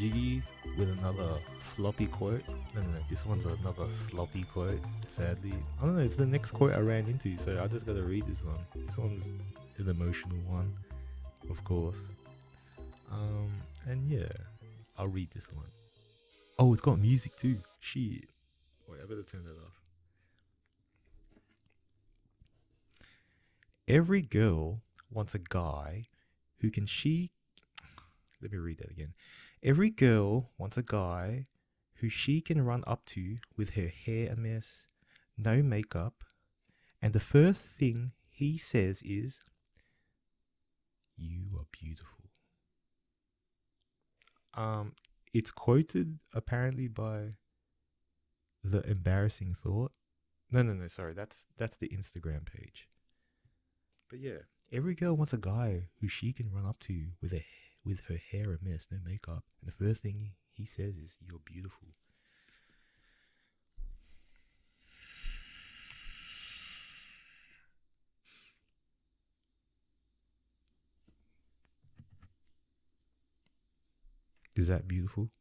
Jiggy with another floppy quote. No, this one's another sloppy quote, sadly. I don't know, it's the next quote I ran into, so I just gotta read this one. This one's an emotional one, of course. And yeah, I'll read this one. Oh, it's got music too. Shit. Wait, I better turn that off. Every girl wants a guy who can she. Let me read that again. Every girl wants a guy who she can run up to with her hair a mess, no makeup, and the first thing he says is, "You are beautiful." Um, it's quoted apparently by the embarrassing thought. No, sorry, that's the Instagram page. But yeah, every girl wants a guy who she can run up to with her hair a mess, no makeup, and the first thing he says is, "You're beautiful." Is that beautiful?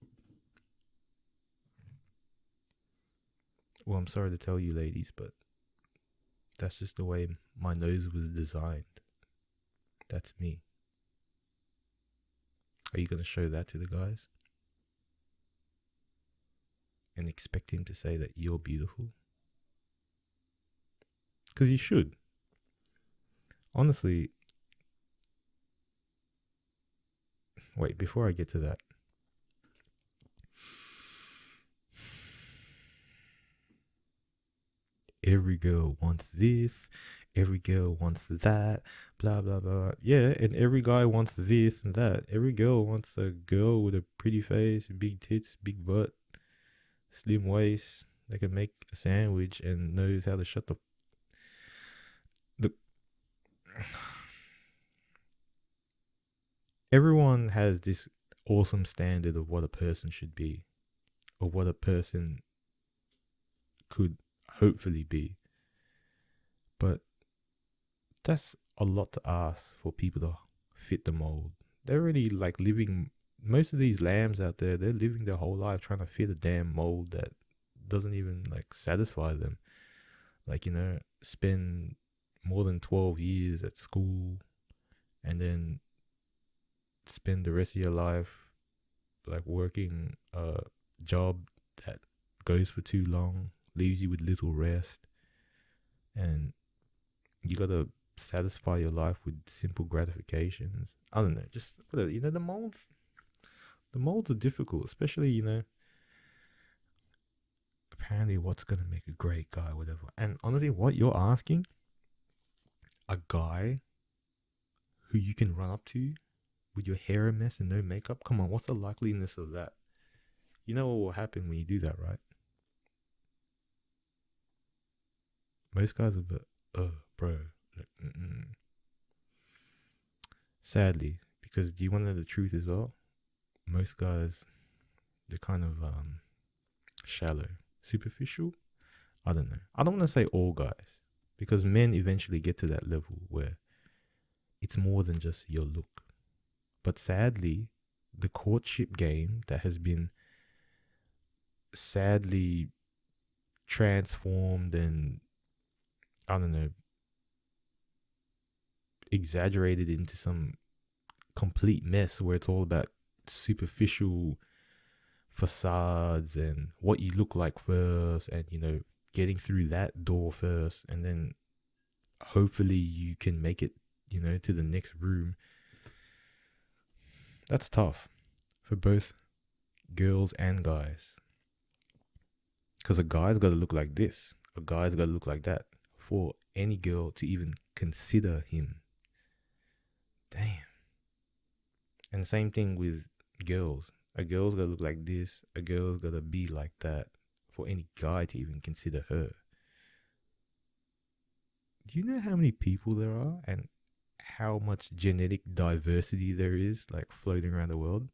Well, I'm sorry to tell you, ladies, but that's just the way my nose was designed. That's me. Are you going to show that to the guys and expect him to say that you're beautiful? Because you should. Honestly, wait, before I get to that, every girl wants this, every girl wants that, blah, blah, blah. Yeah, and every guy wants this and that. Every girl wants a girl with a pretty face, big tits, big butt, slim waist, that can make a sandwich and knows how to shut the everyone has this awesome standard of what a person should be or what a person could hopefully be. But that's a lot to ask for people to fit the mold. They're already like living, most of these lambs out there, they're living their whole life trying to fit a damn mold that doesn't even like satisfy them. Like, spend more than 12 years at school and then spend the rest of your life like working a job that goes for too long, leaves you with little rest, and you gotta satisfy your life with simple gratifications. I don't know, just whatever. The molds are difficult, especially apparently what's gonna make a great guy, whatever. And honestly, what you're asking, a guy who you can run up to with your hair a mess and no makeup. Come on, what's the likeliness of that? You know what will happen when you do that, right? Most guys are, but bro. Like, sadly, because do you want to know the truth as well? Most guys, they're kind of shallow, superficial. I don't know. I don't want to say all guys, because men eventually get to that level where it's more than just your look. But sadly, the courtship game that has been sadly transformed and, I don't know, exaggerated into some complete mess where it's all about superficial facades and what you look like first, and getting through that door first, and then hopefully you can make it to the next room. That's tough for both girls and guys, because a guy's got to look like this, a guy's got to look like that for any girl to even consider him. Damn. And the same thing with girls. A girl's got to look like this, a girl's got to be like that for any guy to even consider her. Do you know how many people there are and how much genetic diversity there is like floating around the world?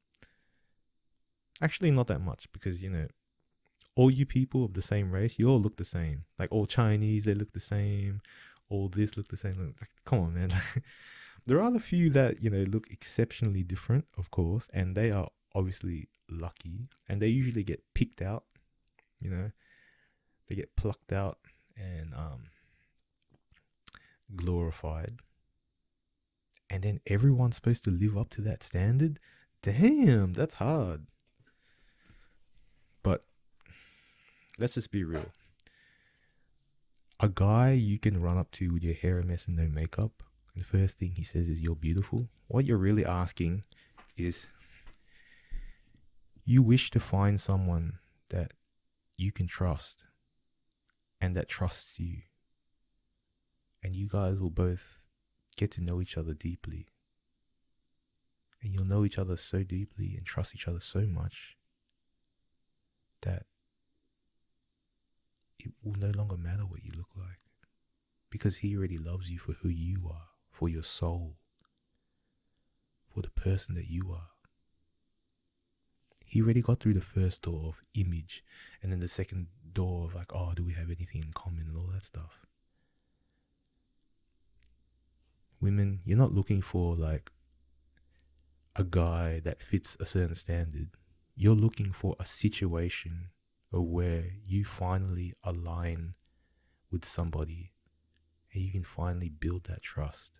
Actually, not that much, because all you people of the same race, you all look the same. Like all Chinese, they look the same. All this look the same. Like, come on, man. There are a few that look exceptionally different, of course, and they are obviously lucky, and they usually get picked out, you know, they get plucked out and glorified, and then everyone's supposed to live up to that standard. Damn, that's hard. But let's just be real. A guy you can run up to with your hair a mess and no makeup, and the first thing he says is, "You're beautiful." What you're really asking is, you wish to find someone that you can trust and that trusts you, and you guys will both get to know each other deeply, and you'll know each other so deeply and trust each other so much that it will no longer matter what you look like, because he already loves you for who you are, for your soul, for the person that you are. He already got through the first door of image, and then the second door of like, oh, do we have anything in common and all that stuff. Women, you're not looking for like a guy that fits a certain standard. You're looking for a situation where you finally align with somebody and you can finally build that trust.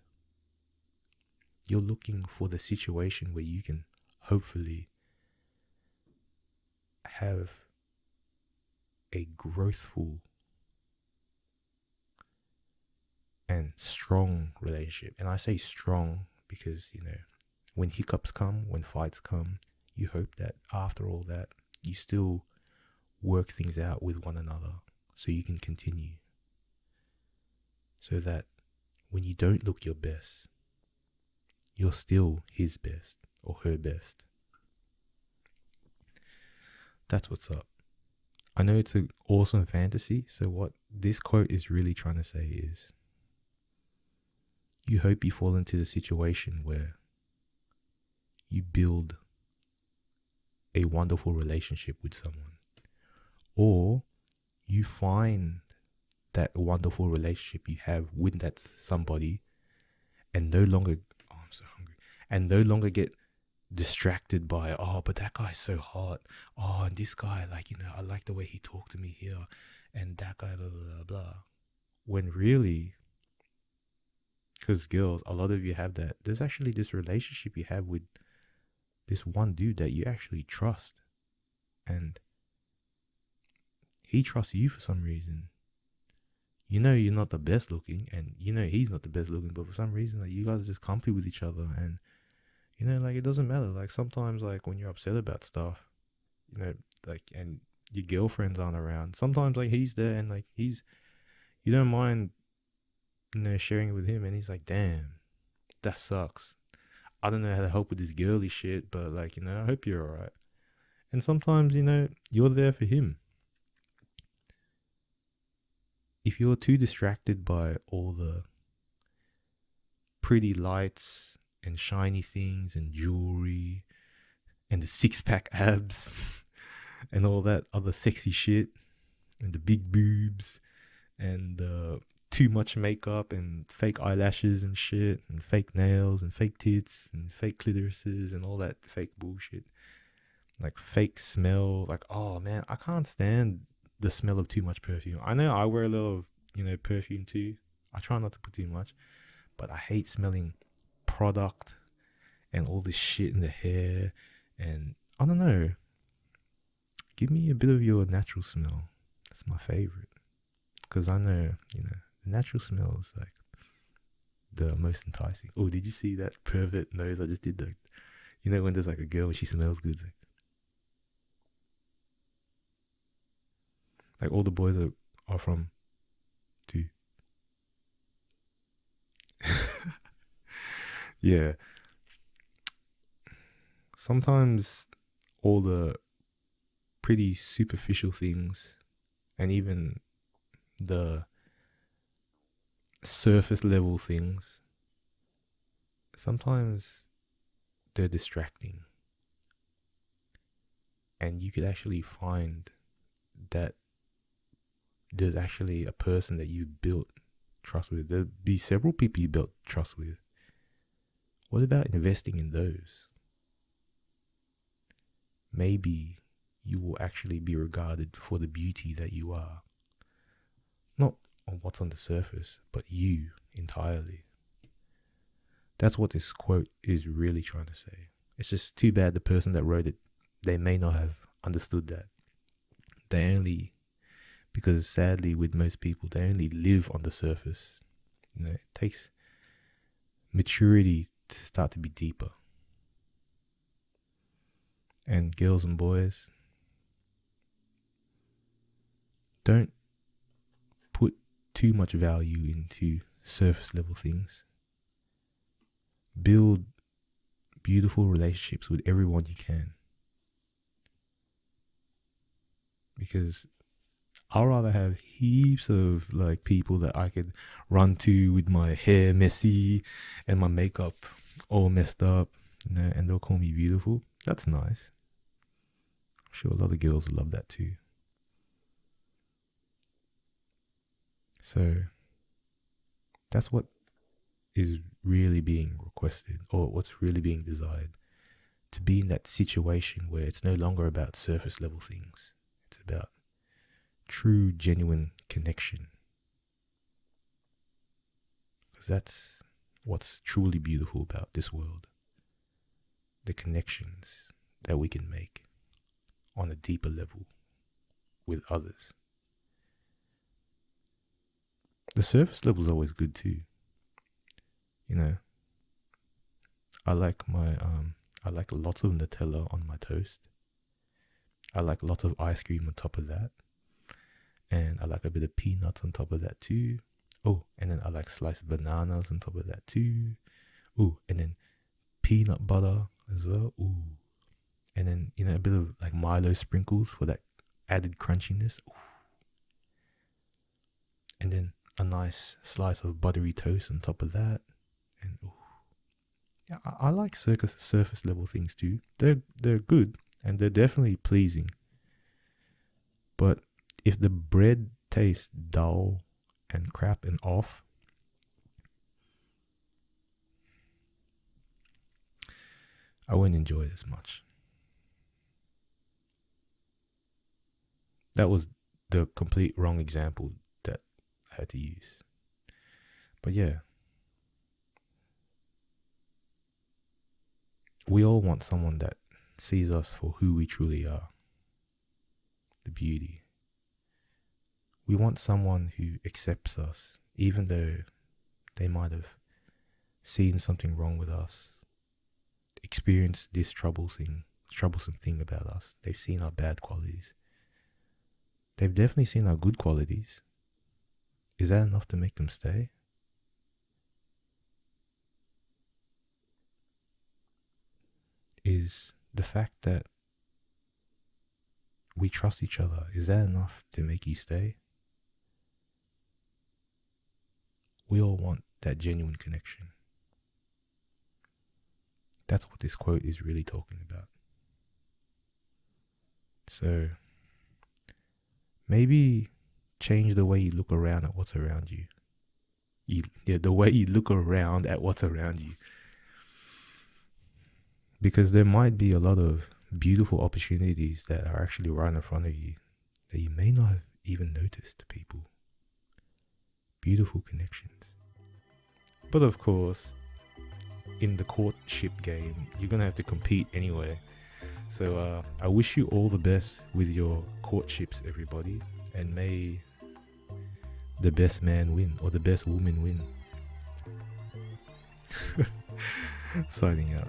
You're looking for the situation where you can hopefully have a growthful and strong relationship. And I say strong because, when hiccups come, when fights come, you hope that after all that, you still work things out with one another so you can continue. So that when you don't look your best, you're still his best or her best. That's what's up. I know it's an awesome fantasy, so what this quote is really trying to say is, you hope you fall into the situation where you build a wonderful relationship with someone, or you find that wonderful relationship you have with that somebody and no longer, oh, I'm so hungry, and no longer get distracted by, oh, but that guy's so hot, oh, and this guy, like, I like the way he talked to me here, and that guy, blah, blah, blah, blah. When really, because girls, a lot of you have that, there's actually this relationship you have with this one dude that you actually trust, and he trusts you for some reason. You're not the best looking, and he's not the best looking, but for some reason, like, you guys are just comfy with each other, and like, it doesn't matter. Like, sometimes, like, when you're upset about stuff, like, and your girlfriends aren't around, sometimes, like, he's there, and like, you don't mind, sharing it with him, and he's like, damn, that sucks. I don't know how to help with this girly shit, but like, I hope you're alright. And sometimes, you're there for him. If you're too distracted by all the pretty lights and shiny things and jewelry and the six-pack abs and all that other sexy shit and the big boobs and too much makeup and fake eyelashes and shit and fake nails and fake tits and fake clitorises and all that fake bullshit, like fake smell, like, oh man, I can't stand the smell of too much perfume. I know I wear a little perfume too. I try not to put too much, but I hate smelling product and all this shit in the hair. And I don't know, give me a bit of your natural smell. That's my favorite, because I know the natural smell is like the most enticing. Oh, did you see that pervert nose I just did? When there's like a girl and she smells good, like all the boys are from two. Yeah. Sometimes all the pretty superficial things and even the surface level things, sometimes they're distracting. And you could actually find that there's actually a person that you built trust with. There'll be several people you built trust with. What about investing in those? maybe you will actually be regarded for the beauty that you are. Not on what's on the surface, but you entirely. That's what this quote is really trying to say. It's just too bad the person that wrote it, they may not have understood that. Because sadly with most people, they only live on the surface. It takes maturity to start to be deeper. And girls and boys, don't put too much value into surface level things. Build beautiful relationships with everyone you can. Because I'd rather have heaps of like people that I could run to with my hair messy and my makeup all messed up, and they'll call me beautiful. That's nice. I'm sure a lot of girls love that too. So that's what is really being requested, or what's really being desired. To be in that situation where it's no longer about surface level things. It's about true, genuine connection. Because that's what's truly beautiful about this world. The connections that we can make on a deeper level with others. The surface level is always good too. I like lots of Nutella on my toast. I like lots of ice cream on top of that. And I like a bit of peanuts on top of that too. Oh, and then I like sliced bananas on top of that too. Ooh, and then peanut butter as well. Ooh. And then, a bit of like Milo sprinkles for that added crunchiness. Ooh. And then a nice slice of buttery toast on top of that. And ooh. Yeah, I like surface level things too. They're good and they're definitely pleasing. But if the bread tastes dull and crap and off, I won't enjoy it as much. That was the complete wrong example that I had to use. But yeah, we all want someone that sees us for who we truly are. The beauty. We want someone who accepts us, even though they might have seen something wrong with us, experienced this troublesome thing about us. They've seen our bad qualities. They've definitely seen our good qualities. Is that enough to make them stay? Is the fact that we trust each other, is that enough to make you stay? We all want that genuine connection. That's what this quote is really talking about. So maybe change the way you look around at what's around you. The way you look around at what's around you. Because there might be a lot of beautiful opportunities that are actually right in front of you that you may not have even noticed, people. Beautiful connections. But of course, in the courtship game, you're going to have to compete anyway. So I wish you all the best with your courtships, everybody. And may the best man win, or the best woman win. Signing out.